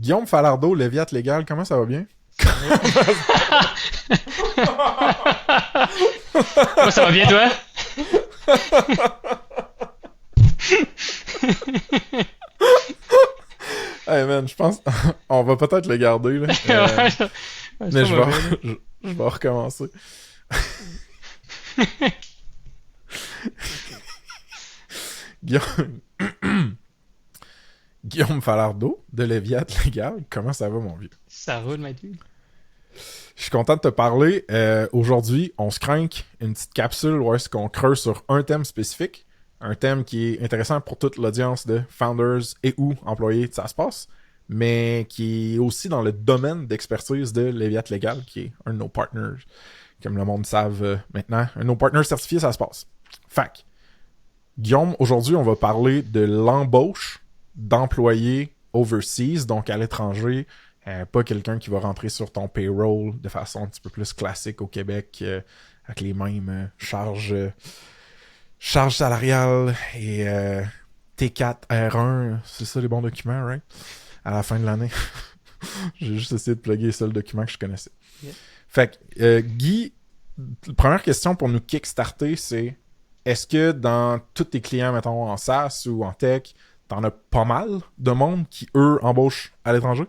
Guillaume Falardeau, Léviat Légal, comment ça va bien? Moi, ça va bien, toi? Hey man, je pense on va peut-être le garder là. Ouais, c'est Mais pas mauvais, là. je vais recommencer. Guillaume, Guillaume Falardeau de Léviat Légal, comment ça va mon vieux? Ça roule, Mathieu. Je suis content de te parler. Aujourd'hui, on se crank une petite capsule où est-ce qu'on creuse sur un thème spécifique. Un thème qui est intéressant pour toute l'audience de founders et ou employés de SaaSpace, mais qui est aussi dans le domaine d'expertise de Léviat Légal, qui est un de nos partners, comme le monde savent maintenant, un de nos partners certifiés SaaSpace. Fac. Guillaume, aujourd'hui, on va parler de l'embauche d'employés overseas, donc à l'étranger, pas quelqu'un qui va rentrer sur ton payroll de façon un petit peu plus classique au Québec, avec les mêmes charges salariales et T4, R1, c'est ça les bons documents, right? À la fin de l'année. J'ai juste essayé de plugger les seuls documents que je connaissais. Yeah. Fait que, Guy, première question pour nous kickstarter, c'est est-ce que dans tous tes clients, mettons, en SaaS ou en tech, t'en as pas mal de monde qui, eux, embauchent à l'étranger?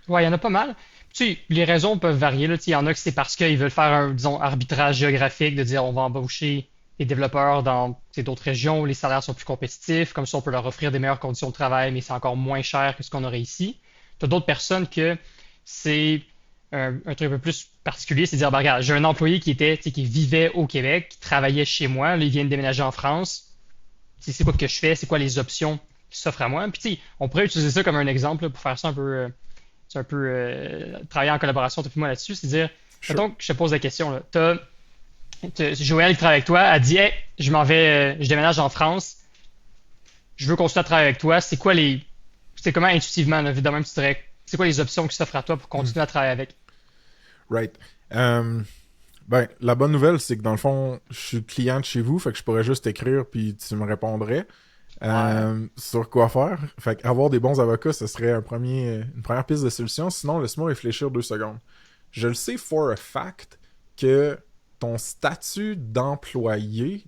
Ouais, il y en a pas mal. Tu sais, les raisons peuvent varier, là. Tu sais, il y en a que c'est parce qu'ils veulent faire un, disons, arbitrage géographique, de dire on va embaucher des développeurs dans tu sais, d'autres régions où les salaires sont plus compétitifs, comme ça on peut leur offrir des meilleures conditions de travail, mais c'est encore moins cher que ce qu'on aurait ici. Tu as d'autres personnes que c'est un truc un peu plus particulier, c'est de dire, ben, regarde, j'ai un employé qui était, tu sais, qui vivait au Québec, qui travaillait chez moi, là, il vient de déménager en France. C'est quoi que je fais, c'est quoi les options qui s'offrent à moi. Puis tu sais, on pourrait utiliser ça comme un exemple là, pour faire ça un peu, c'est un peu travailler en collaboration, toi et moi là-dessus, c'est dire, Sure. mettons que je te pose la question, là, Joël qui travaille avec toi, elle dit, hey, je m'en vais, je déménage en France, je veux continuer à travailler avec toi, c'est comment intuitivement, là, évidemment, tu dirais, c'est quoi les options qui s'offrent à toi pour Hmm. continuer à travailler avec? Right. Euh, ben, la bonne nouvelle, c'est que dans le fond, je suis client de chez vous, fait que je pourrais juste écrire puis tu me répondrais Ouais. sur quoi faire. Fait qu'avoir des bons avocats, ce serait une première piste de solution. Sinon, laisse-moi réfléchir 2 secondes. Je le sais for a fact que ton statut d'employé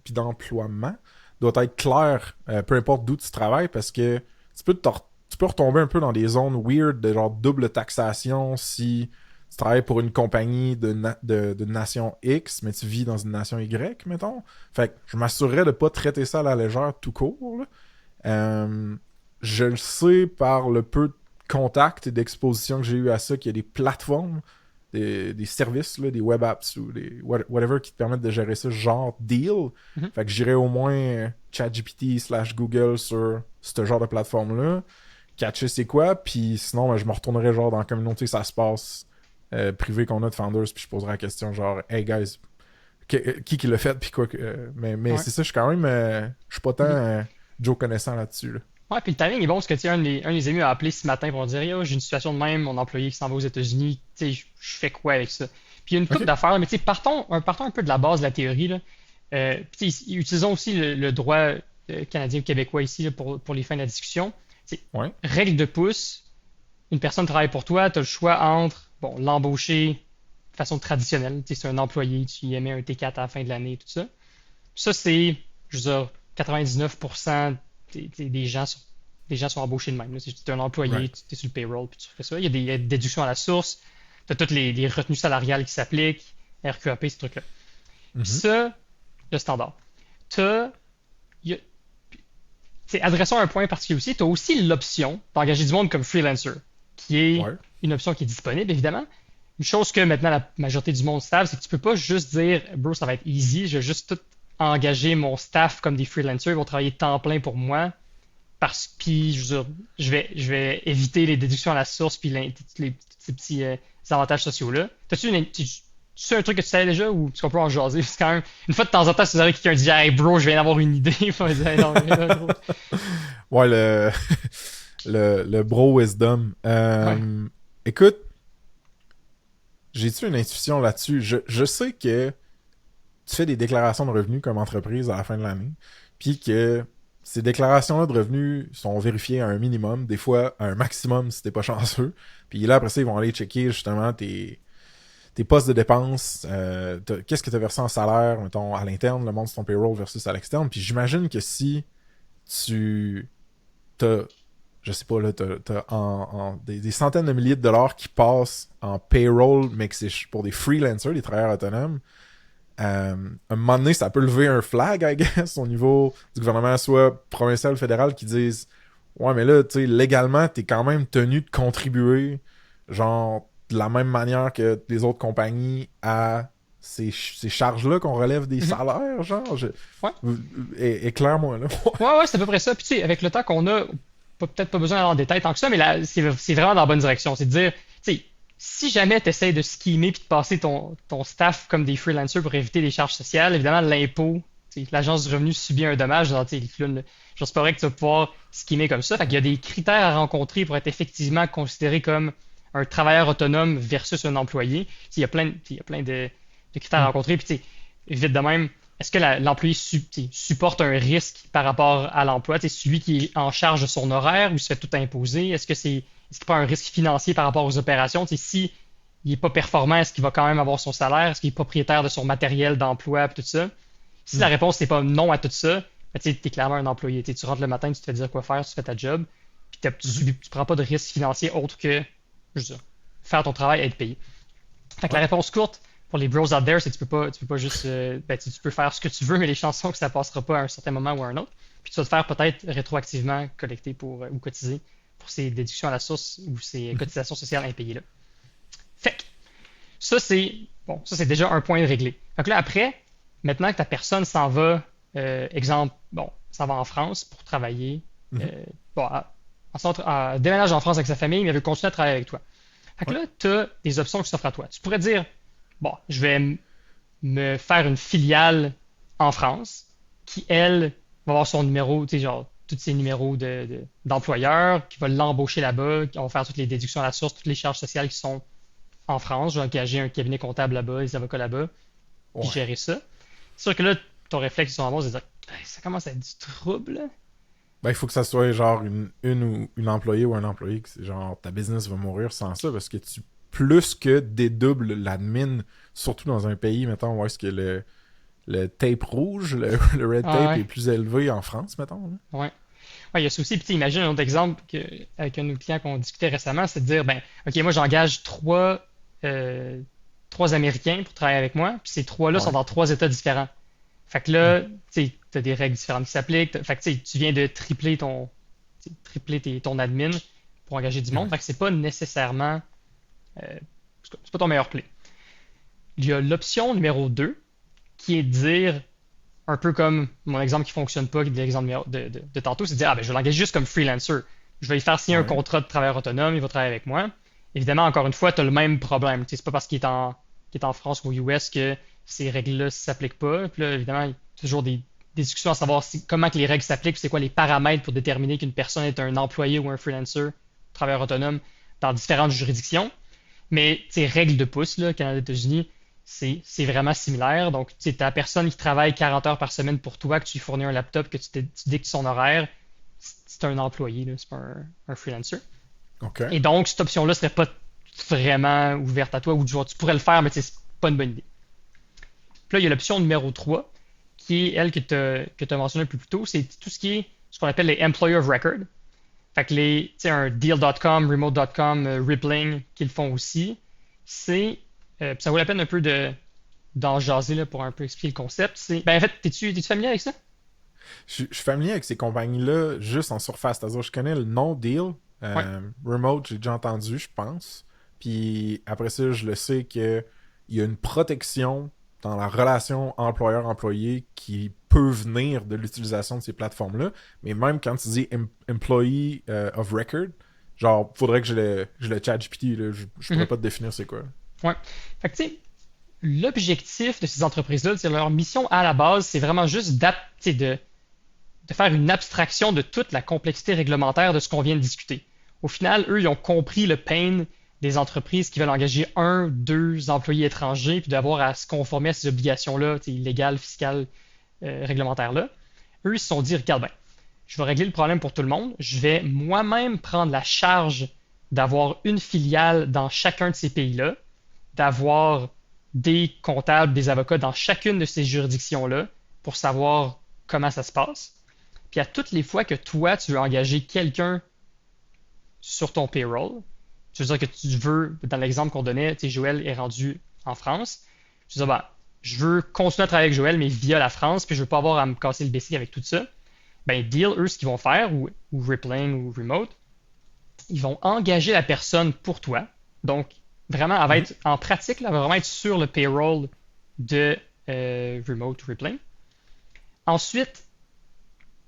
puis d'emploiement doit être clair, peu importe d'où tu travailles, parce que tu peux retomber un peu dans des zones weird de genre double taxation si tu travailles pour une compagnie de nation X, mais tu vis dans une nation Y, mettons. Fait que je m'assurerais de pas traiter ça à la légère tout court, là. Euh, je le sais par le peu de contacts et d'exposition que j'ai eu à ça qu'il y a des plateformes, des services, là, des web apps ou des whatever qui te permettent de gérer ça, genre deal. Mhm. Fait que j'irais au moins ChatGPT / Google sur ce genre de plateforme-là, catcher c'est quoi, puis sinon, ben, je me retournerais genre dans la communauté ça se passe privée qu'on a de Founders, puis je poserais la question genre, hey guys, qui l'a fait, puis quoi. Mais Ouais. c'est ça, je suis quand même, je suis pas tant Mhm. Joe connaissant là-dessus, là. Ouais, puis le timing est bon parce que tu sais, un des amis m'a appelé ce matin pour me dire, yo, j'ai une situation de même, mon employé qui s'en va aux États-Unis, tu sais, je fais quoi avec ça? Puis il y a une couple Ok. d'affaires, mais tu sais, partons un peu de la base de la théorie, là. Puis tu sais, utilisons aussi le droit canadien ou québécois ici là, pour les fins de la discussion. Tu sais, Ouais. règle de pouce, une personne travaille pour toi, tu as le choix entre, bon, l'embaucher de façon traditionnelle, tu sais, c'est un employé, tu y émets un T4 à la fin de l'année, tout ça. Ça, c'est, je veux dire, 99% des gens sont embauchés de même. Tu es un employé, Right. tu es sur le payroll, puis tu fais ça. Il y a des déductions à la source, tu as toutes les retenues salariales qui s'appliquent, RQAP, ces trucs-là. Puis Mhm. ça, le standard. Tu as, il y a- adressons un point particulier aussi, tu as aussi l'option d'engager du monde comme freelancer, qui est Ouais. une option qui est disponible, évidemment. Une chose que maintenant la majorité du monde savent, c'est que tu peux pas juste dire, bro, ça va être easy, je vais juste tout engager mon staff comme des freelancers, ils vont travailler temps plein pour moi, parce que, puis, je veux dire, je vais éviter les déductions à la source, puis tous ces petits avantages sociaux-là. Tu un truc que tu savais déjà, ou est-ce qu'on peut en jaser? Parce que quand même, une fois de temps en temps, si vous avez quelqu'un qui dit, hey bro, je viens d'avoir une idée, puis on va dire, hey, non, mais là, gros. Ouais, le bro wisdom. Ouais. Écoute, j'ai-tu une intuition là-dessus? Je sais que tu fais des déclarations de revenus comme entreprise à la fin de l'année, puis que ces déclarations-là de revenus sont vérifiées à un minimum, des fois à un maximum si t'es pas chanceux. Puis là, après ça, ils vont aller checker justement tes postes de dépenses, qu'est-ce que tu as versé en salaire, mettons, à l'interne, le montant de ton payroll versus à l'externe. Puis j'imagine que si tu t'as, je sais pas, là, t'as des centaines de milliers de dollars qui passent en payroll, mais que c'est pour des freelancers, des travailleurs autonomes, à un moment donné, ça peut lever un flag, I guess, au niveau du gouvernement, soit provincial ou fédéral, qui disent ouais, mais là, tu sais, légalement, t'es quand même tenu de contribuer, genre, de la même manière que les autres compagnies à ces charges-là qu'on relève des Mhm. salaires, genre. Ouais. Éclaire-moi, là. Ouais, c'est à peu près ça. Puis tu sais, avec le temps qu'on a, peut-être pas besoin d'aller en détail tant que ça, mais là, c'est vraiment dans la bonne direction. C'est de dire, tu sais, si jamais tu essaies de schemer puis de passer ton staff comme des freelancers pour éviter les charges sociales, évidemment, l'impôt, tu sais, l'Agence du revenu subit un dommage. Genre, tu sais, là, je pense pas que tu vas pouvoir schemer comme ça. Fait qu'il y a des critères à rencontrer pour être effectivement considéré comme un travailleur autonome versus un employé. Tu sais, il y a plein de critères à Hmm. rencontrer. Puis, tu sais, vite de même, est-ce que l'employé supporte un risque par rapport à l'emploi? C'est celui qui est en charge de son horaire ou se fait tout imposer? Est-ce qu'il prend un risque financier par rapport aux opérations? Si il n'est pas performant, est-ce qu'il va quand même avoir son salaire? Est-ce qu'il est propriétaire de son matériel d'emploi et tout ça? Si la Hmm. réponse n'est pas non à tout ça, ben, tu es clairement un employé. Tu rentres le matin, tu te fais dire quoi faire, tu fais ta job, puis Mhm. tu prends pas de risque financier autre que juste ça, faire ton travail et être payé. Fait que la Ouais. réponse courte pour les bros out there, c'est que tu peux pas juste, ben, tu peux faire ce que tu veux, mais les chansons que ça passera pas à un certain moment ou à un autre. Puis tu vas te faire peut-être rétroactivement collecter ou cotiser pour ces déductions à la source ou ces Mhm. cotisations sociales impayées là. Fait que ça c'est déjà un point de réglé. Donc là après, maintenant que ta personne s'en va, exemple, bon, s'en va en France pour travailler, Mhm. euh, bon, déménage en France avec sa famille, mais elle veut continuer à travailler avec toi. Fait que Ouais. là, tu as des options qui s'offrent à toi. Tu pourrais dire, bon, je vais me faire une filiale en France qui, elle, va avoir son numéro, tu sais, genre, tous ses numéros d'employeur, qui va l'embaucher là-bas, qui va faire toutes les déductions à la source, toutes les charges sociales qui sont en France, genre engager un cabinet comptable là-bas, des avocats là-bas, puis Ouais. gérer ça. C'est sûr que là, ton réflexe sur en c'est de dire, hey, ça commence à être du trouble, là. Ben, il faut que ça soit genre une ou une employée ou un employé que c'est genre ta business va mourir sans ça parce que tu plus que dédoubles l'admin, surtout dans un pays, mettons, où est-ce que le tape rouge, le red Ah tape ouais, est plus élevé en France, mettons. Là. ouais. Ouais, il y a ça aussi. Puis, tu sais, imagine un autre exemple avec un de nos clients qu'on discutait récemment, c'est de dire, ben, OK, moi, j'engage euh, trois Américains pour travailler avec moi, puis ces trois-là sont Ouais. dans trois États différents. Fait que Hmm. là, tu as des règles différentes qui s'appliquent. Fait que tu viens de tripler ton admin pour engager du monde. Ouais. Fait que c'est pas nécessairement, euh, c'est pas ton meilleur play. Il y a l'option numéro 2 qui est de dire, un peu comme mon exemple qui fonctionne pas, qui est l'exemple de tantôt, c'est de dire, ah ben, je vais l'engager juste comme freelancer. Je vais lui faire signer un Ouais. contrat de travailleur autonome, il va travailler avec moi. Évidemment, encore une fois, tu as le même problème. Tu sais, c'est pas parce qu'il est en France ou aux US que ces règles-là ne s'appliquent pas. Puis là, évidemment, il y a toujours des discussions à savoir comment que les règles s'appliquent, c'est quoi les paramètres pour déterminer qu'une personne est un employé ou un freelancer, travailleur autonome, dans différentes juridictions. Mais ces règles de pouce, là, Canada, États-Unis, c'est vraiment similaire. Donc, tu la personne qui travaille 40 heures par semaine pour toi, que tu lui fournis un laptop, que tu dictes son horaire, c'est un employé, là, c'est pas un freelancer. OK. Et donc, cette option-là serait pas vraiment ouverte à toi, ou genre, tu pourrais le faire, mais c'est pas une bonne idée. Puis là, il y a l'option numéro 3, qui est elle que tu as mentionné un peu plus tôt, c'est tout ce qui est ce qu'on appelle les Employer of Record. Fait que tu sais, un Deal.com, Remote.com, Rippling, qui le font aussi, ça vaut la peine un peu d'en jaser là, pour un peu expliquer le concept. Ben, en fait, t'es-tu familier avec ça? Je suis familier avec ces compagnies-là juste en surface. C'est-à-dire, je connais le nom Deal. Ouais. Remote, j'ai déjà entendu, je pense. Puis après ça, je le sais qu'il y a une protection dans la relation employeur-employé qui peut venir de l'utilisation de ces plateformes-là. Mais même quand tu dis Employee of Record, genre, faudrait que je le chat GPT, là. Je pourrais Mhm. pas te définir c'est quoi. Ouais. Fait que tu sais, l'objectif de ces entreprises-là, c'est leur mission à la base, c'est vraiment juste de faire une abstraction de toute la complexité réglementaire de ce qu'on vient de discuter. Au final, eux, ils ont compris le pain des entreprises qui veulent engager un, deux employés étrangers, puis d'avoir à se conformer à ces obligations-là, illégales, fiscales, réglementaires-là. Eux, ils se sont dit, regarde bien, je vais régler le problème pour tout le monde. Je vais moi-même prendre la charge d'avoir une filiale dans chacun de ces pays-là, d'avoir des comptables, des avocats dans chacune de ces juridictions-là pour savoir comment ça se passe. Puis à toutes les fois que toi, tu veux engager quelqu'un sur ton payroll, tu veux dire que tu veux, dans l'exemple qu'on donnait, tu sais, Joël est rendu en France, tu veux dire, bah, je veux continuer à travailler avec Joël, mais via la France, puis je veux pas avoir à me casser le basic avec tout ça. Ben, Deal, eux, ce qu'ils vont faire, ou Rippling ou Remote, ils vont engager la personne pour toi. Donc, vraiment, elle va être, en pratique, là, elle va vraiment être sur le payroll de Remote ou Rippling. Ensuite,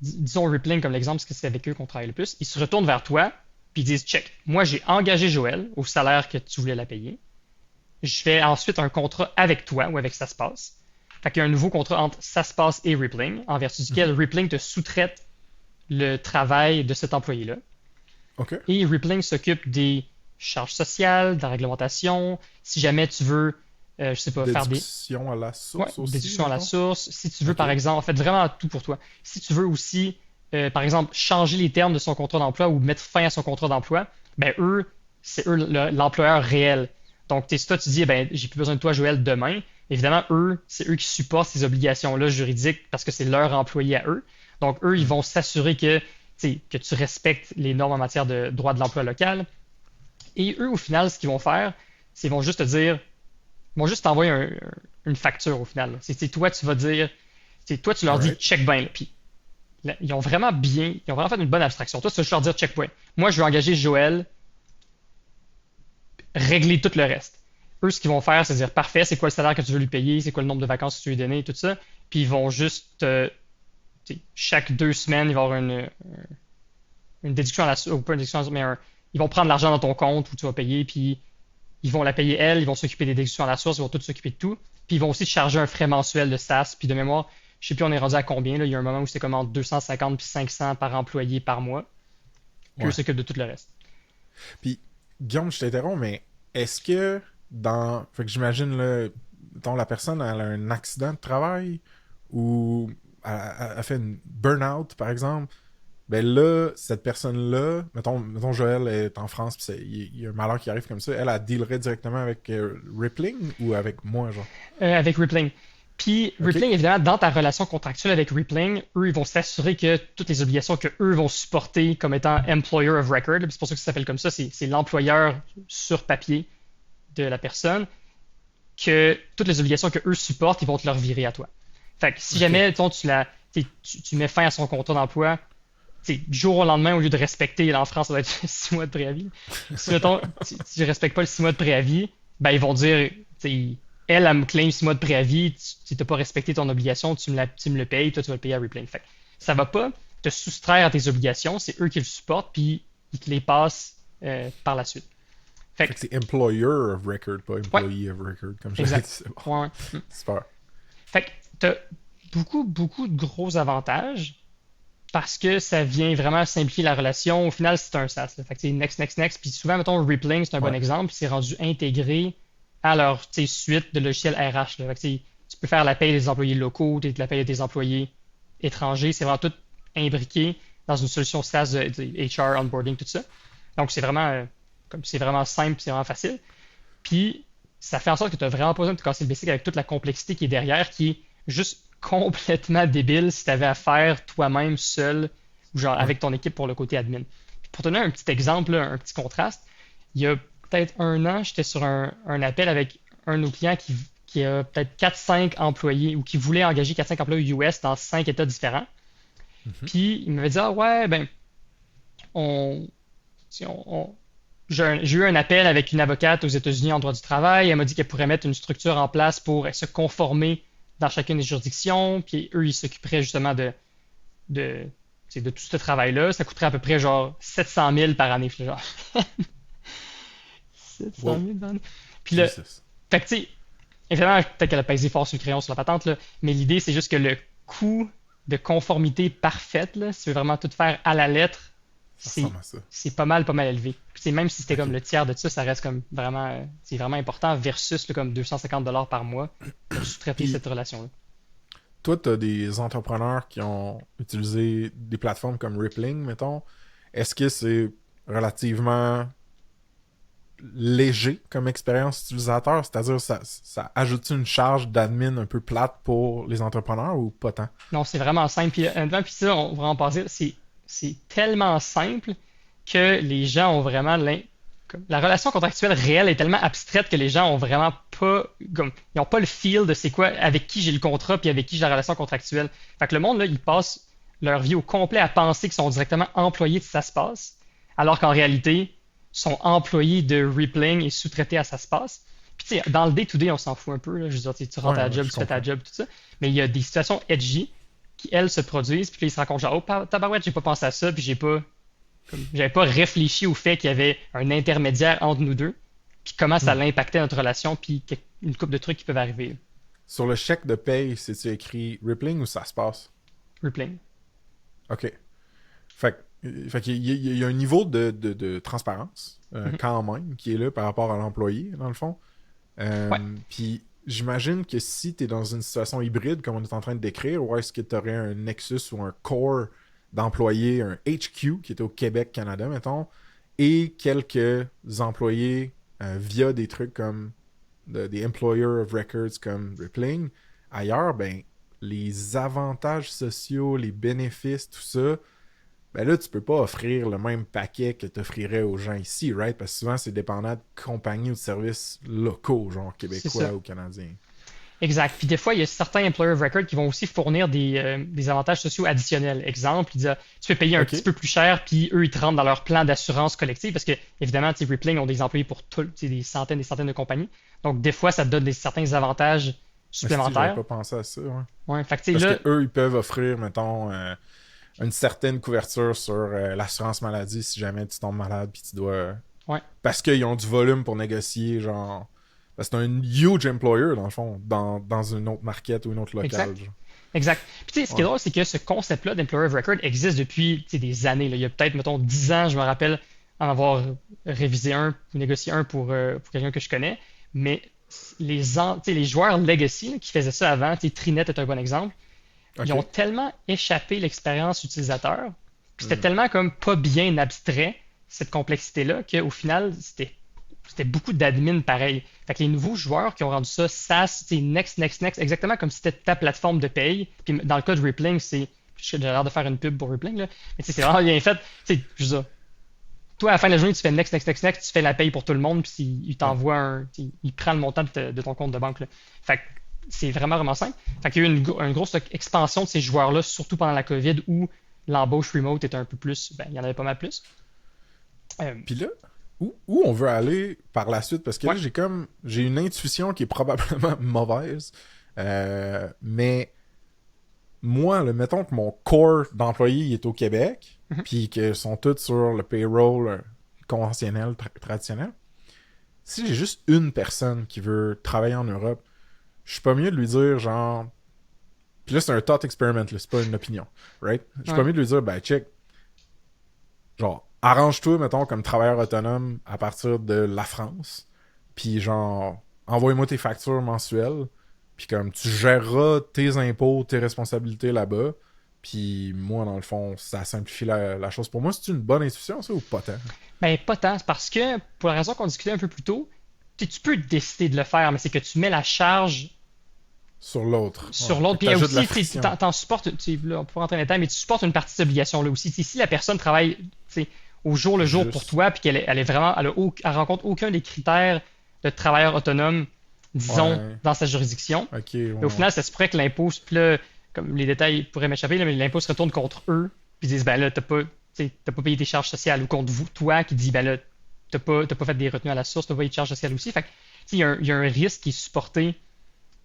disons Rippling comme l'exemple, parce que c'est avec eux qu'on travaille le plus, ils se retournent vers toi, puis ils disent, check, moi j'ai engagé Joël au salaire que tu voulais la payer. Je fais ensuite un contrat avec toi ou avec SaSpace. Fait qu'il y a un nouveau contrat entre SaSpace et Rippling, en vertu duquel Rippling te sous-traite le travail de cet employé-là. OK. Et Rippling s'occupe des charges sociales, de la réglementation. Si jamais tu veux, je sais pas, faire des Déduction à la source aussi, déductions à la mettons? source. Si tu veux, OK. par exemple, en fait, vraiment tout pour toi. Si tu veux aussi, par exemple, changer les termes de son contrat d'emploi ou mettre fin à son contrat d'emploi, ben eux, c'est eux l'employeur réel. Donc, tu sais, si toi, tu dis, ben, j'ai plus besoin de toi, Joël, demain, évidemment, eux, c'est eux qui supportent ces obligations-là juridiques parce que c'est leur employé à eux. Donc, eux, ils Hmm. vont s'assurer que, tu sais, que tu respectes les normes en matière de droit de l'emploi local. Et eux, au final, ce qu'ils vont faire, c'est qu'ils vont juste te dire, ils vont juste t'envoyer une facture au final. C'est toi, tu vas dire, c'est toi, tu leur dis Alright. check bien. Puis là, ils ont vraiment fait une bonne abstraction. Toi, tu vas juste leur dire check point. Moi, je veux engager Joël, régler tout le reste. Eux, ce qu'ils vont faire, c'est dire parfait, c'est quoi le salaire que tu veux lui payer, c'est quoi le nombre de vacances que tu veux lui donner, tout ça. Puis ils vont juste, chaque 2 semaines, il va y avoir une déduction à la source, ou pas une déduction, mais ils vont prendre l'argent dans ton compte où tu vas payer, puis ils vont la payer elle, ils vont s'occuper des déductions à la source, ils vont tout s'occuper de tout. Puis ils vont aussi te charger un frais mensuel de SaaS, puis de mémoire, je sais plus on est rendu à combien, là. Il y a un moment où c'était comme entre 250 puis 500 par employé par mois. Puis eux Ouais. s'occupent de tout le reste. Puis, Guillaume, je t'interromps, mais est-ce que dans. Fait que j'imagine, là, mettons, la personne, elle a un accident de travail ou elle fait une burn-out, par exemple. Ben là, cette personne-là, mettons Joël est en France, puis il y a un malheur qui arrive comme ça, elle dealerait directement avec Rippling ou avec moi, genre? Avec Rippling. Puis OK? Rippling, évidemment, dans ta relation contractuelle avec Rippling, eux, ils vont s'assurer que toutes les obligations que eux vont supporter comme étant employer of record, c'est pour ça que ça s'appelle comme ça, c'est l'employeur sur papier de la personne, que toutes les obligations que eux supportent, ils vont te leur virer à toi. Fait que si OK. jamais, mettons, tu mets fin à son contrat d'emploi, du jour au lendemain, au lieu de respecter, là, en France, ça doit être 6 mois de préavis. Si, mettons, tu ne respectes pas le 6 mois de préavis, ben, ils vont dire, elle me claim 6 mois de préavis, tu n'as pas respecté ton obligation, tu me le payes, toi, tu vas le payer à Replay. Fait que ça va pas te soustraire à tes obligations, c'est eux qui le supportent, puis ils te les passent par la suite. Fait Fait que, que c'est employer of record, pas ouais, employee of record, comme j'avais dit. exact. C'est bon. Ouais, ouais. Super. Fait que t'as beaucoup, beaucoup de gros avantages parce que ça vient vraiment simplifier la relation. Au final, c'est un SaaS, là. Fait que c'est next, next, next. Puis souvent, mettons, Rippling, c'est un bon Ouais. exemple, c'est rendu intégré à leur suite de logiciels RH, là. Fait que, tu peux faire la paie des employés locaux, la paie des employés étrangers. C'est vraiment tout imbriqué dans une solution SaaS de HR, onboarding, tout ça. Donc, c'est vraiment simple, c'est vraiment facile. Puis, ça fait en sorte que tu n'as vraiment pas besoin de te casser le basic avec toute la complexité qui est derrière, qui est juste complètement débile si tu avais à faire toi-même seul ou genre Ouais. avec ton équipe pour le côté admin. Pour te donner un petit exemple, là, un petit contraste, il y a peut-être un an, j'étais sur un appel avec un de nos clients qui a peut-être 4-5 employés ou qui voulait engager 4-5 employés US dans 5 États différents. Mhm. Puis il m'avait dit, ah ouais, ben, on, si j'ai eu un appel avec une avocate aux États-Unis en droit du travail. Elle m'a dit qu'elle pourrait mettre une structure en place pour se conformer dans chacune des juridictions. Puis eux, ils s'occuperaient justement de, de tout ce travail-là. Ça coûterait à peu près genre 700 000 par année. Genre, 700 Wow. 000 par année. Puis là, Jesus. fait que tu sais, évidemment, peut-être qu'elle a pesé fort sur le crayon sur la patente, là, mais l'idée, c'est juste que le coût de conformité parfaite, là, si tu veux vraiment tout faire à la lettre, Ça c'est ressemble à ça. c'est pas mal élevé. Puis, même si c'était comme OK. le tiers de ça, ça reste comme vraiment, c'est vraiment important versus là, comme 250 $ par mois pour sous-traiter Puis, cette relation-là. toi, t'as des entrepreneurs qui ont utilisé des plateformes comme Rippling, mettons. Est-ce que c'est relativement léger comme expérience utilisateur? C'est-à-dire, ça ajoute une charge d'admin un peu plate pour les entrepreneurs ou pas tant? Non, c'est vraiment simple. Puis, honnêtement, puis ça, on va en passer. C'est tellement simple que les gens ont vraiment la relation contractuelle réelle est tellement abstraite que les gens ont vraiment pas comme ils ont pas le feel de c'est quoi avec qui j'ai le contrat puis avec qui j'ai la relation contractuelle. Fait que le monde là, ils passent leur vie au complet à penser qu'ils sont directement employés de SaSpace, alors qu'en réalité, ils sont employés de Rippling et sous-traités à SaSpace. Puis tu sais, dans le day-to-day, on s'en fout un peu, là. Je veux dire, tu rentres Ouais, à la ouais, job, je tu fais ta comprends. job, tout ça. Mais il y a des situations edgy qui, elles, se produisent, puis là, ils se rendent compte, genre, oh, tabarouette, j'ai pas pensé à ça, puis j'avais pas réfléchi au fait qu'il y avait un intermédiaire entre nous deux, puis comment ça Hmm. l'impactait notre relation, puis une couple de trucs qui peuvent arriver. Sur le chèque de paye, c'est-tu écrit Rippling ou ça se passe? Rippling. OK. Fait qu'il il y a un niveau de transparence, Mhm. quand même, qui est là par rapport à l'employé, dans le fond. Ouais, Puis j'imagine que si tu es dans une situation hybride, comme on est en train de décrire, ou est-ce que tu aurais un Nexus ou un core d'employés, un HQ qui est au Québec, Canada, mettons, et quelques employés via des trucs comme des Employer of Records comme Rippling, ailleurs, ben, les avantages sociaux, les bénéfices, tout ça, ben là, tu peux pas offrir le même paquet que tu offrirais aux gens ici, right? Parce que souvent, c'est dépendant de compagnies ou de services locaux, genre c'est québécois ça. ou canadiens. Exact. Puis des fois, il y a certains employer of record qui vont aussi fournir des avantages sociaux additionnels. Exemple, ils disent, tu peux payer un petit OK. peu plus cher, puis eux, ils te rentrent dans leur plan d'assurance collective, parce que, évidemment, tu sais, Rippling ont des employés pour tout, tu sais, des centaines de compagnies. Donc, des fois, ça te donne certains avantages Mais si j'avais supplémentaires. pas pensé à ça, ouais. Ouais. Fait que, tu sais, Parce que là, eux, ils peuvent offrir, mettons, une certaine couverture sur l'assurance maladie si jamais tu tombes malade puis tu dois. ouais, Parce qu'ils ont du volume pour négocier, genre. Parce que c'est un huge employer, dans le fond, dans une autre market ou une autre locale, exact. genre. Exact. Puis, tu sais, ce qui est Ouais. drôle, c'est que ce concept-là d'employer of record existe depuis, tu sais, des années, là. Il y a peut-être, mettons, 10 ans, je me rappelle en avoir révisé un ou négocié un pour quelqu'un que je connais. Mais tu sais, les joueurs legacy là, qui faisaient ça avant, tu sais, Trinet est un bon exemple, ils ont OK. tellement échappé l'expérience utilisateur, puis c'était Hmm. tellement comme pas bien abstrait, cette complexité-là, qu'au final, c'était beaucoup d'admin pareil. Fait que les nouveaux joueurs qui ont rendu ça SaaS, tu sais, next, next, next, exactement comme si c'était ta plateforme de paye. Puis dans le cas de Rippling, j'ai l'air de faire une pub pour Rippling, là, mais tu sais, c'est vraiment bien fait. Tu sais, je veux dire, toi, à la fin de la journée, tu fais next, next, next, next, tu fais la paye pour tout le monde, puis il Ouais. t'envoie il prend le montant de ton compte de banque, là. Fait que c'est vraiment, vraiment simple. Fait qu'il y a eu une grosse expansion de ces joueurs-là, surtout pendant la COVID, où l'embauche remote était un peu plus, ben, il y en avait pas mal plus. Euh, Puis là, où on veut aller par la suite? Parce que là, ouais. j'ai une intuition qui est probablement mauvaise. Mais moi, là, mettons que mon core d'employés il est au Québec, Mhm. puis qu'ils sont tous sur le payroll conventionnel, traditionnel. Si j'ai juste une personne qui veut travailler en Europe, je suis pas mieux de lui dire, genre. Puis là, c'est un thought experiment, là, c'est pas une opinion, right? Je suis pas Ouais. mieux de lui dire, ben, check, genre, arrange-toi, mettons, comme travailleur autonome à partir de la France, puis genre, envoie-moi tes factures mensuelles, puis comme, tu géreras tes impôts, tes responsabilités là-bas, puis moi, dans le fond, ça simplifie la chose. Pour moi, c'est une bonne intuition, ça, ou pas tant? Ben, pas tant. C'est parce que, pour la raison qu'on discutait un peu plus tôt, tu peux décider de le faire, mais c'est que tu mets la charge Sur l'autre. Ouais. sur Fait l'autre. que Puis il y a t'ajoutes de la aussi, tu friction. t'en supportes, là, on peut rentrer dans les détails, mais tu supportes une partie de cette obligation-là aussi. Tu sais, si la personne travaille, tu sais, au jour le jour pour Juste. toi, puis elle est vraiment, elle rencontre aucun des critères de travailleur autonome, disons, Ouais. dans sa juridiction, Ok, ouais, mais au ouais. final, ça se pourrait que l'impôt, puis là, comme les détails pourraient m'échapper, là, mais l'impôt se retourne contre eux, puis ils disent, ben là, t'as pas payé tes charges sociales, ou contre vous, toi, qui dis, ben là, t'as pas fait des retenues à la source, t'as pas payé de charges sociales aussi. Fait que, tu sais, il y a un risque qui est supporté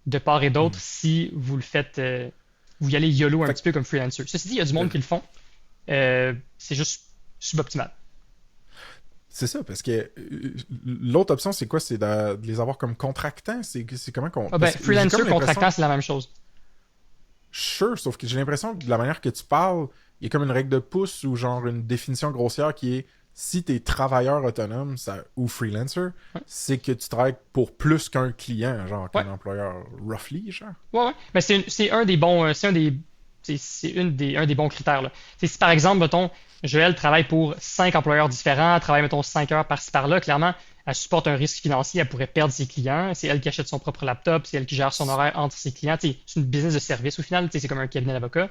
de part et d'autre Hmm. si vous le faites, vous y allez YOLO un Fait petit peu comme freelancer. Ceci dit, il y a du que, monde qui le font. C'est juste suboptimal. c'est ça, parce que l'autre option, c'est quoi? C'est de les avoir comme contractants? C'est comment qu'on. Ah ben, Parce que j'ai freelancer, comme l'impression. contractant, c'est la même chose. Sure, sauf que j'ai l'impression que de la manière que tu parles, il y a comme une règle de pouce ou genre une définition grossière qui est si t'es travailleur autonome ou freelancer, Ouais. c'est que tu travailles pour plus qu'un client, genre Ouais. qu'un employeur, roughly, genre. Ouais, ouais. Mais c'est un des bons, un des bons critères, là. Si par exemple, mettons, Joël travaille pour 5 employeurs différents, elle travaille, mettons, 5 heures par-ci par-là, clairement, elle supporte un risque financier, elle pourrait perdre ses clients. C'est elle qui achète son propre laptop, c'est elle qui gère son horaire entre ses clients. C'est une business de service au final, c'est comme un cabinet d'avocat.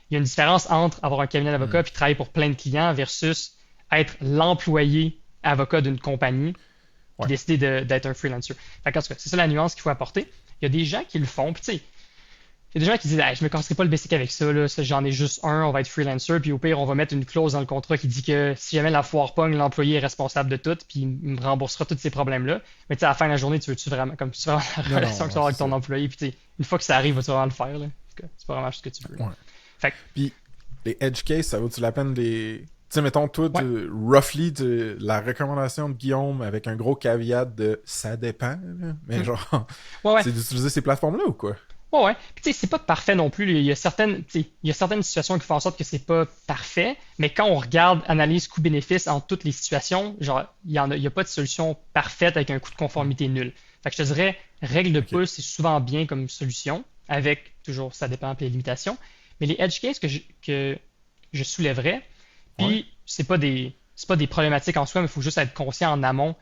Il y a une différence entre avoir un cabinet d'avocat Hmm. puis travailler pour plein de clients versus être l'employé avocat d'une compagnie puis Ouais. décider d'être un freelancer. Fait qu'en tout cas, c'est ça la nuance qu'il faut apporter. Il y a des gens qui le font, puis tu sais, il y a des gens qui disent, hey, je me casserai pas le basic avec ça, là, j'en ai juste un, on va être freelancer, puis au pire, on va mettre une clause dans le contrat qui dit que si jamais la foire pogne, l'employé est responsable de tout, puis il me remboursera tous ces problèmes-là. Mais tu sais, à la fin de la journée, tu vraiment, comme tu veux vraiment la Non, relation que tu non, as c'est avec ton ça. employé, puis tu sais, une fois que ça arrive, vas-tu vraiment le faire, là. C'est pas vraiment ce que tu veux. Là. Ouais. Fait que, Puis, les edge cases, ça vaut-tu la peine des. Tu sais, mettons, toi, ouais, roughly, la recommandation de Guillaume avec un gros caveat de ça dépend, là, mais hmm. genre, Ouais, ouais. c'est d'utiliser ces plateformes-là ou quoi? Ouais, ouais. Puis tu sais, c'est pas parfait non plus. Il y a certaines situations qui font en sorte que c'est pas parfait, mais quand on regarde, analyse coût-bénéfice en toutes les situations, genre, il y a pas de solution parfaite avec un coût de Hmm. conformité nul. Fait que je te dirais, règle de Ok. poule, c'est souvent bien comme solution, avec toujours, ça dépend des limitations. Mais les edge cases que je soulèverais, Ouais. puis c'est pas des problématiques en soi, mais il faut juste être conscient en amont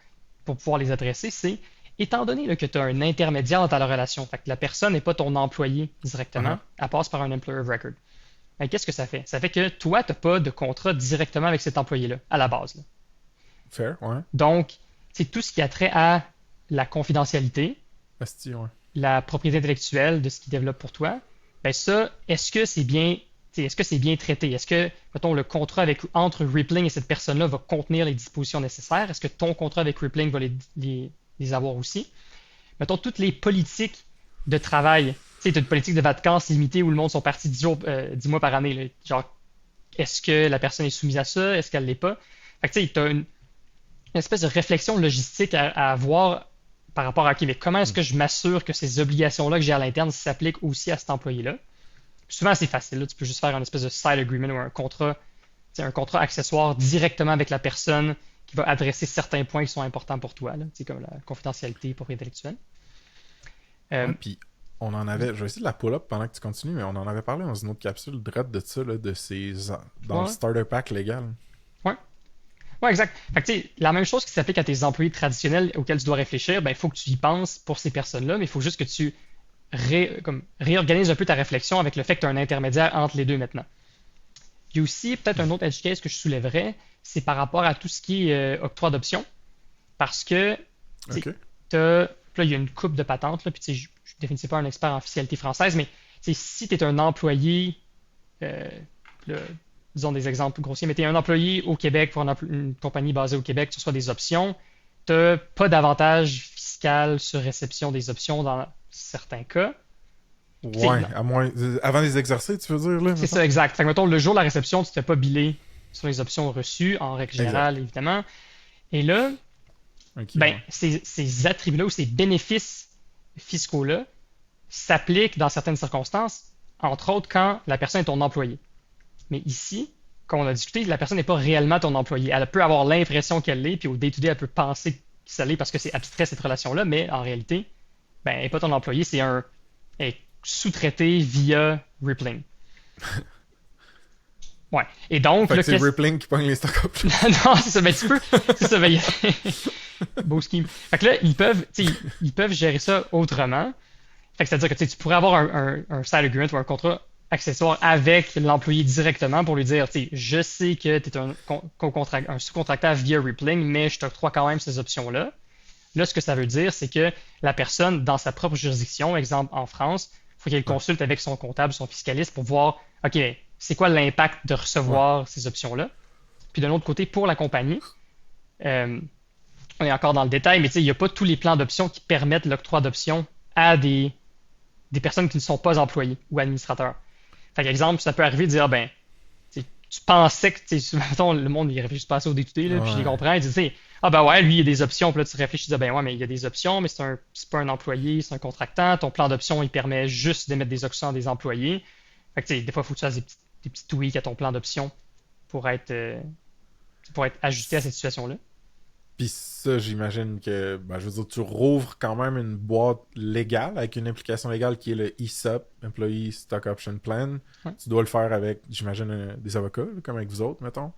pour pouvoir les adresser, c'est étant donné là, que tu as un intermédiaire dans ta relation, fait que la personne n'est pas ton employé directement, Uh-huh. elle passe par un employer of record. Ben, qu'est-ce que ça fait? Ça fait que toi, tu n'as pas de contrat directement avec cet employé-là, à la base. Là. Fair, ouais. Donc, c'est tout ce qui a trait à la confidentialité, Asti, ouais. la propriété intellectuelle de ce qu'il développe pour toi. Ben ça, est-ce que c'est bien traité? Est-ce que, mettons, le contrat entre Rippling et cette personne-là va contenir les dispositions nécessaires? Est-ce que ton contrat avec Rippling va les avoir aussi? Mettons, toutes les politiques de travail. Tu sais, tu as une politique de vacances limitée où le monde sont partis 10 mois par année. Là. Genre, est-ce que la personne est soumise à ça? Est-ce qu'elle l'est pas? Fait que tu sais, tu as une espèce de réflexion logistique à avoir par rapport à, OK, mais comment est-ce Hmm. que je m'assure que ces obligations-là que j'ai à l'interne s'appliquent aussi à cet employé-là? Puis souvent, c'est facile. Là. Tu peux juste faire un espèce de side agreement ou un contrat accessoire directement avec la personne qui va adresser certains points qui sont importants pour toi, là, comme la confidentialité, propriété intellectuelle. Ouais, Euh, puis on en avait. Je vais essayer de la pull-up pendant que tu continues, mais on en avait parlé dans une autre capsule, drette de ça, là, de ces. Dans le ouais, starter pack légal. ouais. Ouais, exact. Fait que, tu sais, la même chose qui s'applique à tes employés traditionnels auxquels tu dois réfléchir, ben, il faut que tu y penses pour ces personnes-là, mais il faut juste que tu comme, réorganises un peu ta réflexion avec le fait que tu as un intermédiaire entre les deux maintenant. Il y a aussi peut-être un autre edge case que je soulèverais, c'est par rapport à tout ce qui est octroi d'options, parce que tu Ok. là, il y a une coupe de patentes, là, puis tu sais, je ne définis pas un expert en fiscalité française, mais tu sais, si tu es un employé euh, là, disons des exemples grossiers, mais tu es un employé au Québec pour une compagnie basée au Québec, tu reçois des options, tu n'as pas d'avantage fiscal sur réception des options dans certains cas. Puis, Ouais, à moins. Avant les exercices, tu veux dire, là, c'est mettons? ça, exact. Fait que, mettons, le jour de la réception, tu ne te fais pas biller sur les options reçues, en règle Exact. générale, évidemment. Et là, Ok, ben, ouais. ces attributs-là ou ces bénéfices fiscaux-là s'appliquent dans certaines circonstances, entre autres quand la personne est ton employé. Mais ici, comme on a discuté, la personne n'est pas réellement ton employé. Elle peut avoir l'impression qu'elle l'est, puis au day-to-day, elle peut penser que ça l'est parce que c'est abstrait cette relation-là, mais en réalité, ben, elle n'est pas ton employé, elle est sous-traité via Rippling. Ouais. Et donc, Fait là, que c'est qu'est-ce. Rippling qui pogne les stock options. Non, c'est ça, ben, tu peux. C'est ça, ben, beau scheme. Fait que là, ils peuvent gérer ça autrement. Fait que c'est-à-dire que tu pourrais avoir un side agreement ou un contrat accessoire avec l'employé directement pour lui dire, je sais que tu es un sous-contractant via Rippling, mais je t'octroie quand même ces options-là. Là, ce que ça veut dire, c'est que la personne, dans sa propre juridiction, exemple en France, il faut qu'elle Ouais, consulte avec son comptable, son fiscaliste pour voir, OK, c'est quoi l'impact de ouais. recevoir ces options-là. Puis d'un autre côté, pour la compagnie, euh, on est encore dans le détail, mais il n'y a pas tous les plans d'options qui permettent l'octroi d'options à des personnes qui ne sont pas employés ou administrateurs. Fait exemple, ça peut arriver de dire, ben, tu pensais que, mettons, le monde, il réfléchit pas assez au day-to-day, là, puis je les Ouais. comprends, ils disent, ah ben ouais, lui, il y a des options, puis là, tu réfléchis, tu dis, ben ouais, mais il y a des options, mais c'est pas un employé, c'est un contractant, ton plan d'options, il permet juste d'émettre des options à des employés. Fait que, des fois, il faut que tu fasses des petits tweaks à ton plan d'options pour être, pour être ajusté à cette situation-là. Puis ça, j'imagine que, ben, je veux dire, tu rouvres quand même une boîte légale avec une implication légale qui est le ESOP, Employee Stock Option Plan. Ouais. Tu dois le faire avec, j'imagine, des avocats, là, comme avec vous autres, mettons.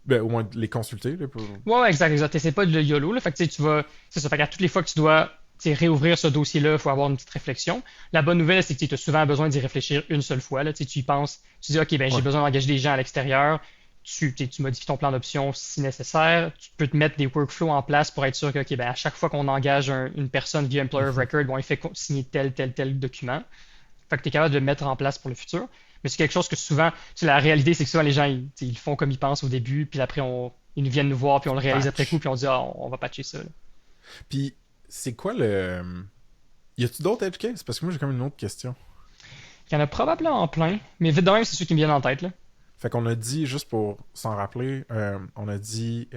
Ben, au moins les consulter, là, pour... Ouais, ouais, exact, exact. C'est pas de le YOLO, là. Fait que tu vas. C'est ça. Fait qu'à toutes les fois que tu dois réouvrir ce dossier-là, il faut avoir une petite réflexion. La bonne nouvelle, c'est que tu as souvent besoin d'y réfléchir une seule fois. Là. Tu y penses, tu dis, OK, ben, j'ai Ouais. besoin d'engager des gens à l'extérieur. Tu modifies ton plan d'option si nécessaire. Tu peux te mettre des workflows en place pour être sûr que, OK, ben, à chaque fois qu'on engage une personne via Employer of Mhm. Record, bon, il fait signer tel document. Fait que tu es capable de le mettre en place pour le futur. Mais c'est quelque chose que souvent, la réalité, c'est que souvent les gens, ils font comme ils pensent au début, puis après, ils nous viennent nous voir, puis on le réalise après coup, Patch. puis on dit, ah, on va patcher ça. Là. Puis, c'est quoi le... Y a-tu d'autres edge cases? Parce que moi, j'ai comme une autre question. Il y en a probablement en plein, mais vite de même, c'est ceux qui me viennent en tête. Là. Fait qu'on a dit, juste pour s'en rappeler, on a dit,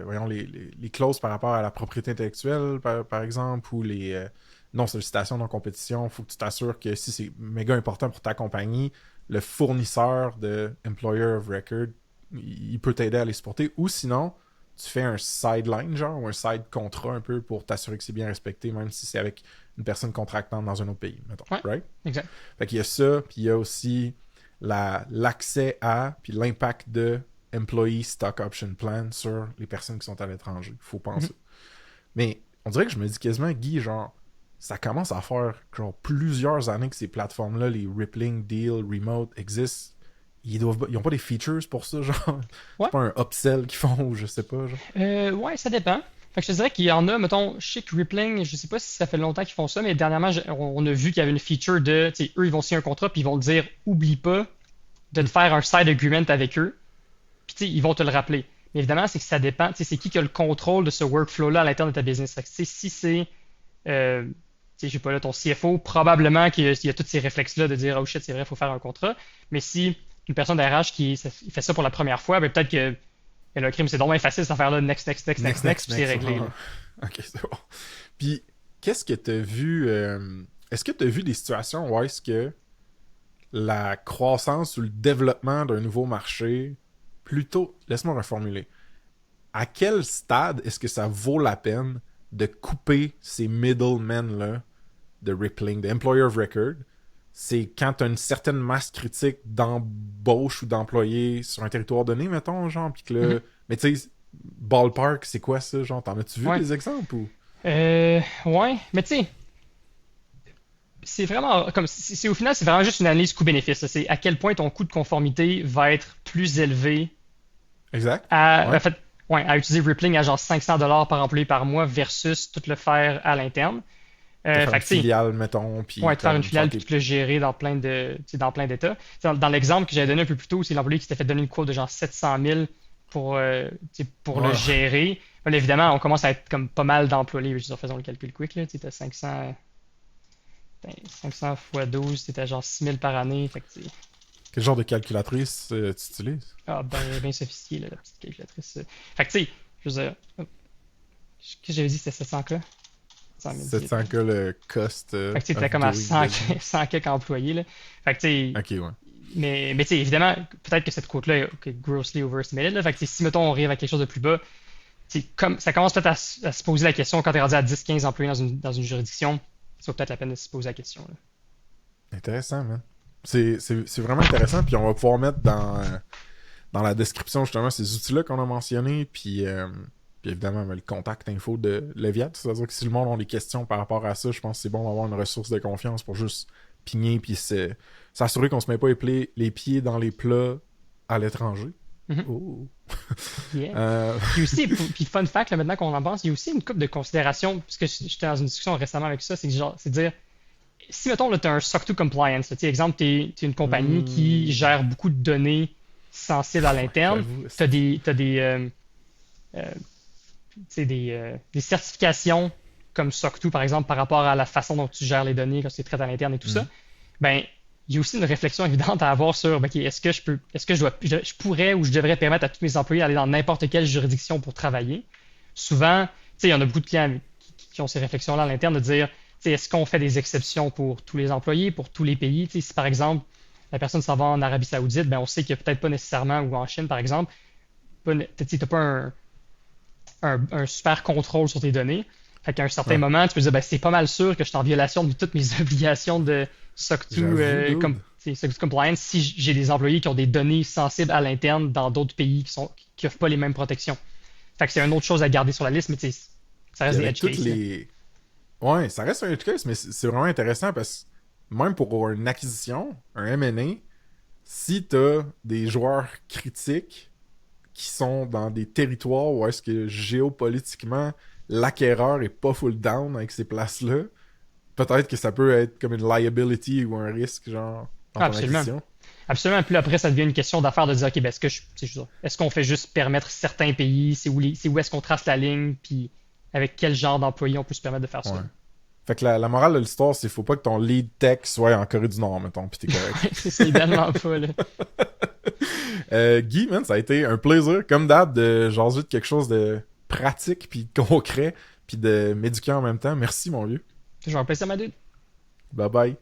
voyons, les clauses par rapport à la propriété intellectuelle, par exemple, ou les non-sollicitations, non-compétition. Il faut que tu t'assures que si c'est méga important pour ta compagnie, le fournisseur de Employer of Record, il peut t'aider à les supporter. Ou sinon, tu fais un sideline, genre, ou un side contrat un peu pour t'assurer que c'est bien respecté, même si c'est avec une personne contractante dans un autre pays, mettons, Ouais, right? exact. Fait qu'il y a ça, puis il y a aussi l'accès à, puis l'impact de Employee Stock Option Plan sur les personnes qui sont à l'étranger. Il faut Mhm. penser. Mais on dirait que je me dis quasiment, Guy, genre, ça commence à faire genre plusieurs années que ces plateformes-là, les Rippling, Deal, Remote, existent. Ils ont pas des features pour ça, genre. Ouais, C'est pas un upsell qu'ils font ou je sais pas, genre. ouais, ça dépend. Fait que je te dirais qu'il y en a, mettons, je sais que Rippling, je sais pas si ça fait longtemps qu'ils font ça, mais dernièrement, on a vu qu'il y avait une feature de, tu sais, eux, ils vont signer un contrat, puis ils vont te dire, oublie pas de te faire un side agreement avec eux, puis tu sais, ils vont te le rappeler. Mais évidemment, c'est que ça dépend, tu sais, c'est qui a le contrôle de ce workflow-là à l'intérieur de ta business. Fait que, tu sais, si c'est, tu sais, je sais pas là, ton CFO, probablement qu'il y a tous ces réflexes-là de dire, oh shit, c'est vrai, il faut faire un contrat. Mais si une personne d'RH il fait ça pour la première fois, ben peut-être que et le crime, c'est donc bien facile cette affaire-là, next, next, next, next, Next, next, next, puis c'est next. réglé, là. Ok, c'est bon. Puis, qu'est-ce que t'as vu... est-ce que t'as vu des situations où est-ce que la croissance ou le développement d'un nouveau marché, plutôt, laisse-moi reformuler, à quel stade est-ce que ça vaut la peine de couper ces middlemen-là de Rippling, de Employer of Record? C'est quand tu as une certaine masse critique d'embauche ou d'employés sur un territoire donné, mettons, genre, puis que là... Mhm. Mais tu sais, ballpark, c'est quoi ça, genre? T'en as-tu vu Ouais. des exemples ou... Ouais, mais tu sais, c'est vraiment, comme, au final, c'est vraiment juste une analyse coût-bénéfice. Là. C'est à quel point ton coût de conformité va être plus élevé Exact? en Ouais. fait, ouais, à utiliser Rippling à genre 500 $ par employé par mois versus tout le faire à l'interne. De faire Fait une que tu sais, filiale, mettons, puis ouais, de faire une comme faire filiale puis tes... tout le gérer dans plein de, tu sais, dans plein d'états. Dans l'exemple que j'avais donné un peu plus tôt, c'est l'employé qui s'était fait donner une quote de genre 700 000 tu sais, pour le Ouais. gérer. Là, évidemment, on commence à être comme pas mal d'employés. Je veux dire, faisons le calcul quick, là. Tu sais, t'as 500 fois 12, c'était genre 6 000 par année. Fait que, tu sais, Quel genre de calculatrice tu utilises? ah, ben sophistiqué, là, la petite calculatrice. Fait que, tu sais, je veux dire, qu'est-ce que j'avais dit, c'était 700K? 100 000 divisé par 700K le cost Fait que tu sais, t'es of comme à doing 100, business. 100 quelques employés, là. Fait que tu sais, Ok, ouais. mais tu sais, évidemment, peut-être que cette quote-là est grossly overestimated, là. Fait que tu sais, si, mettons, on arrive à quelque chose de plus bas, tu sais, comme, ça commence peut-être à se poser la question quand t'es rendu à 10-15 employés dans une juridiction, ça vaut peut-être la peine de se poser la question, là. Intéressant, man. C'est vraiment intéressant, puis on va pouvoir mettre dans la description justement ces outils-là qu'on a mentionnés, puis évidemment le contact info de Leviat. C'est-à-dire que si le monde a des questions par rapport à ça, je pense que c'est bon d'avoir une ressource de confiance pour juste pigner puis s'assurer qu'on se met pas les pieds dans les plats à l'étranger. Mhm. Oh. Yeah. Euh, Puis aussi, puis fun fact, là, maintenant qu'on en pense, il y a aussi une couple de considérations, parce que j'étais dans une discussion récemment avec ça, c'est que genre, c'est de dire, si mettons, là, tu as un SOC 2 compliance, là, tu sais, exemple, tu es une compagnie qui hmm. gère beaucoup de données sensibles à Ouais, l'interne, j'avoue. tu as euh, tu sais, des certifications comme SOC 2, par exemple, par rapport à la façon dont tu gères les données quand tu les traites à l'interne et tout Hmm. ça, ben, il y a aussi une réflexion évidente à avoir sur, ben, ok, est-ce que je pourrais ou je devrais permettre à tous mes employés d'aller dans n'importe quelle juridiction pour travailler? Souvent, tu sais, il y en a beaucoup de clients qui ont ces réflexions-là à l'interne de dire, tu sais, est-ce qu'on fait des exceptions pour tous les employés, pour tous les pays? Tu sais, si par exemple, la personne s'en va en Arabie Saoudite, ben, on sait qu'il n'y a peut-être pas nécessairement, ou en Chine par exemple, t'as pas un super contrôle sur tes données. Fait qu'à un certain Ouais. moment, tu peux dire, ben, c'est pas mal sûr que je suis en violation de toutes mes obligations de SOC 2 J'avoue, dude. SOC 2 compliance si j'ai des employés qui ont des données sensibles à l'interne dans d'autres pays qui offrent pas les mêmes protections. Fait que c'est une autre chose à garder sur la liste, mais ça Puis reste des avec edge toutes cases, là. les... Ouais, ça reste un edge case, mais c'est vraiment intéressant parce que même pour une acquisition, un M&A, si t'as des joueurs critiques qui sont dans des territoires où est-ce que géopolitiquement l'acquéreur est pas full down avec ces places-là, peut-être que ça peut être comme une liability ou un risque, genre, dans Ah, ton absolument. acquisition. Absolument. Puis là, après, ça devient une question d'affaire de dire, OK, ben, est-ce qu'on fait juste permettre certains pays, c'est où est-ce qu'on trace la ligne, puis avec quel genre d'employés on peut se permettre de faire ça. Ouais. Fait que la morale de l'histoire, c'est faut pas que ton lead tech soit en Corée du Nord, mettons, pis t'es correct. C'est ça, idéalement pas, là. Guy, man, ça a été un plaisir, comme d'hab, de jaser de quelque chose de pratique puis concret puis de m'éduquer en même temps. Merci, mon vieux. Toujours un plaisir, ma dude. Bye bye.